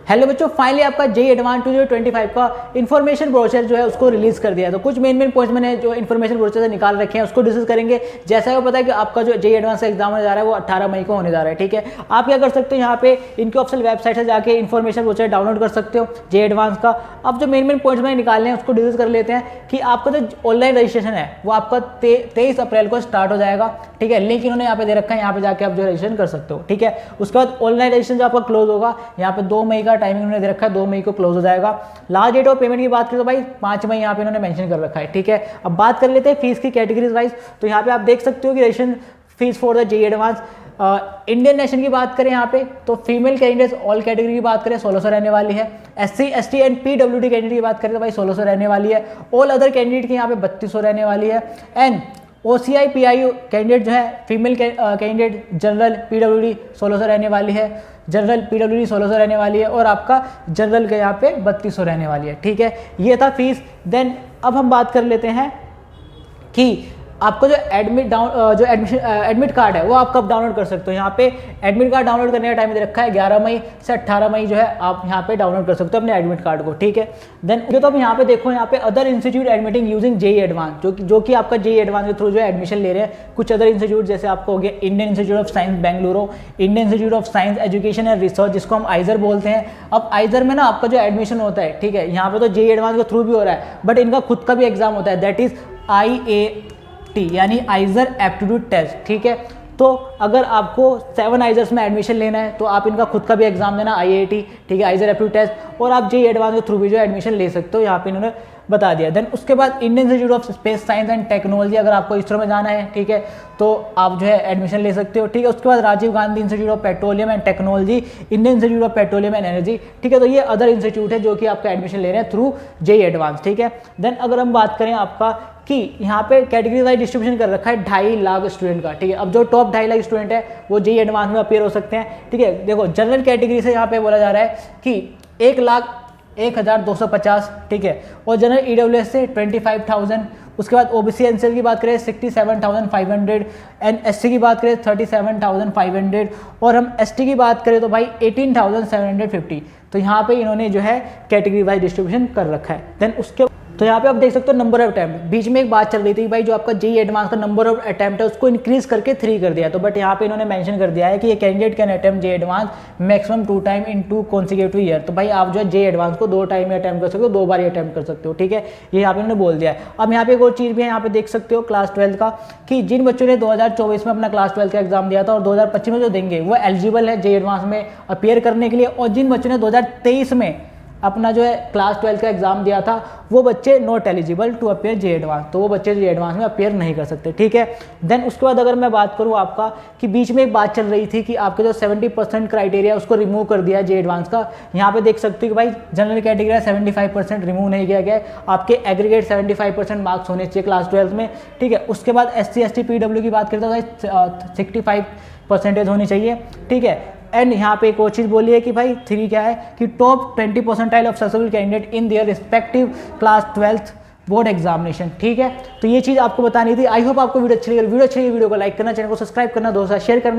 Hello बच्चों, finally आपका JEE advance 2025 का इन्फॉर्मेशन ब्रोशर जो है उसको रिलीज कर दिया है। तो कुछ मेन पॉइंट्स मैंने जो इन्फॉर्मेशन ब्रोशर से निकाल रखे हैं उसको डिस्कस करेंगे। जैसा कि पता है कि आपका जो जेईई एडवांस का एग्जाम होने जा रहा है वो 18 मई को होने जा रहा है। ठीक है, आप क्या कर सकते हो, यहाँ पे इनकी ऑफिशियल वेबसाइट से जाके इन्फॉर्मेशन ब्रोशर डाउनलोड कर सकते हो जेईई एडवांस का। अब जो मेन पॉइंट्स मैंने निकालने हैं उसको डिस्कस कर लेते हैं कि आपका जो ऑनलाइन रजिस्ट्रेशन है वो आपका 23 अप्रैल को स्टार्ट हो जाएगा। ठीक है, लिंक इन्होंने यहाँ पे दे रखा है, यहाँ पे जाके आप जो रजिस्ट्रेशन कर सकते हो। ठीक है, उसके बाद ऑनलाइन रजिस्ट्रेशन जो आपका क्लोज होगा, यहाँ पे 2 मई का टाइमिंग उन्होंने दे रखा है, 2 मई को क्लोज हो जाएगा। लास्ट डेट ऑफ पेमेंट की बात करें तो भाई 5 मई यहाँ पे इन्होंने मेंशन कर रखा है। ठीक है, अब बात कर लेते हैं फीस की कैटेगरीज वाइज। तो यहाँ पे आप देख सकते हो कि registration fees for the JEE advance Indian nation की बात करें यहाँ पे तो फीमेल कैंडिडेट्स ऑल कैटेगरी की बात करें 1600 रहने वाली है। SC ST and PWD candidate की बात करें तो भाई 1600 रहने वाली है। ऑल अदर कैंडिडेट की यहाँ पे 3200 रहने वाली है। एंड OCI PI कैंडिडेट जो है फीमेल कैंडिडेट जनरल पीडब्ल्यूडी 1600 रहने वाली है, जनरल पीडब्ल्यूडी 1600 रहने वाली है और आपका जनरल के यहाँ पे 3200 रहने वाली है। ठीक है, ये था फीस। देन अब हम बात कर लेते हैं कि आपको जो एडमिट कार्ड है वो आप कब डाउनलोड कर सकते हो। यहाँ पे एडमिट कार्ड डाउनलोड करने का टाइम दे रखा है 11 मई से 18 मई जो है आप यहाँ पे डाउनलोड कर सकते हो अपने एडमिट कार्ड को। ठीक है, देन तो अब यहाँ पे देखो, यहाँ पे other institute admitting using JEE advance जो कि आपका जेईई एडवांस के थ्रू जो है एडमिशन ले रहे हैं। कुछ अदर इंस्टीट्यूट जैसे आपको हो गया Indian institute of science Bengaluru, Indian institute of science education and research जिसको हम आइजर बोलते हैं। अब आइजर में ना आपका जो एडमिशन होता है, ठीक है, यहाँ पे तो जेईई एडवांस के थ्रू भी हो रहा है बट इनका खुद का भी एग्जाम होता है, दैट इज IAT यानी आइजर एप्टीट्यूड टेस्ट। ठीक है, तो अगर आपको 7 आइजर्स में एडमिशन लेना है तो आप इनका खुद का भी एग्जाम देना IAT, ठीक है, आइजर एप्टीट्यूड टेस्ट, और आप जेईई एडवांस के थ्रू भी जो एडमिशन ले सकते हो, यहाँ पे इन्होंने बता दिया। देन उसके बाद Indian institute of space science and technology, अगर आपको इसरो में जाना है, ठीक है, तो आप जो है एडमिशन ले सकते हो। ठीक है, उसके बाद Rajiv Gandhi institute of petroleum and technology, Indian institute of petroleum and energy. ठीक है, तो ये अदर इंस्टीट्यूट है जो कि आपका एडमिशन ले रहे हैं थ्रू जेईई एडवांस। ठीक है, देन अगर हम बात करें आपका कि यहाँ पे कैटेगरी वाइज डिस्ट्रीब्यूशन कर रखा है 2.5 लाख स्टूडेंट का। ठीक है, अब जो टॉप 2.5 लाख स्टूडेंट है वो जेईई एडवांस में अपीयर हो सकते हैं। ठीक है, देखो जनरल कैटेगरी से यहाँ पे बोला जा रहा है कि 1,01,250, ठीक है, और जनरल EWS से 25,000। उसके बाद OBC एनसीएल की बात करें 67,500 एंड SC की बात करें 37,500 और हम ST की बात करें तो भाई 18,750। तो यहाँ पे इन्होंने जो है कैटेगरी वाइज डिस्ट्रीब्यूशन कर रखा है। देन उसके तो यहाँ पे आप देख सकते हो नंबर ऑफ अटैम्प्ट, बीच में एक बात चल रही थी भाई जो आपका जेईई एडवांस का नंबर ऑफ अटैम्प्ट है उसको इंक्रीज करके 3 कर दिया। तो बट यहाँ पे इन्होंने मेंशन कर दिया है कि ये candidate can attempt JEE advance maximum 2 time in 2 consecutive year. तो भाई आप जो है जेईई एडवांस को 2 टाइम में अटैम्प्ट कर सकते हो, 2 बार ही अटैम्प्ट कर सकते हो। ठीक है, ये यहाँ पे इन्होंने बोल दिया है। अब यहाँ पे एक और चीज़ भी है, यहाँ पे देख सकते हो क्लास 12 का कि जिन बच्चों ने 2024 में अपना क्लास 12 का एग्जाम दिया था और 2025 में जो देंगे वो एलिजिबल है जेईई एडवांस में अपीयर करने के लिए, और जिन बच्चों ने 2023 में अपना जो है क्लास 12 का एग्जाम दिया था वो बच्चे not eligible to appear JEE advance, तो वो बच्चे जेईई एडवांस में अपीयर नहीं कर सकते। ठीक है, देन उसके बाद अगर मैं बात करूँ आपका कि बीच में एक बात चल रही थी कि आपके जो 70% क्राइटेरिया उसको रिमूव कर दिया जेईई एडवांस का। यहाँ पे देख सकते हो कि भाई जनरल कैटेगरी 75% रिमूव नहीं किया गया, आपके एग्रीगेट 75% मार्क्स होने चाहिए क्लास 12 में। ठीक है, उसके बाद SC ST PW की बात करते हैं 65% होनी चाहिए। ठीक है, एंड यहाँ पे एक और चीज़ बोली है कि भाई 3 क्या है कि top 20 percentile of successful candidate in their respective class 12 board examination. ठीक है, तो ये चीज़ आपको बतानी थी। आई होप आपको वीडियो अच्छी लगी। वीडियो को लाइक करना, चैनल को सब्सक्राइब करना, दोस्तों शेयर करना।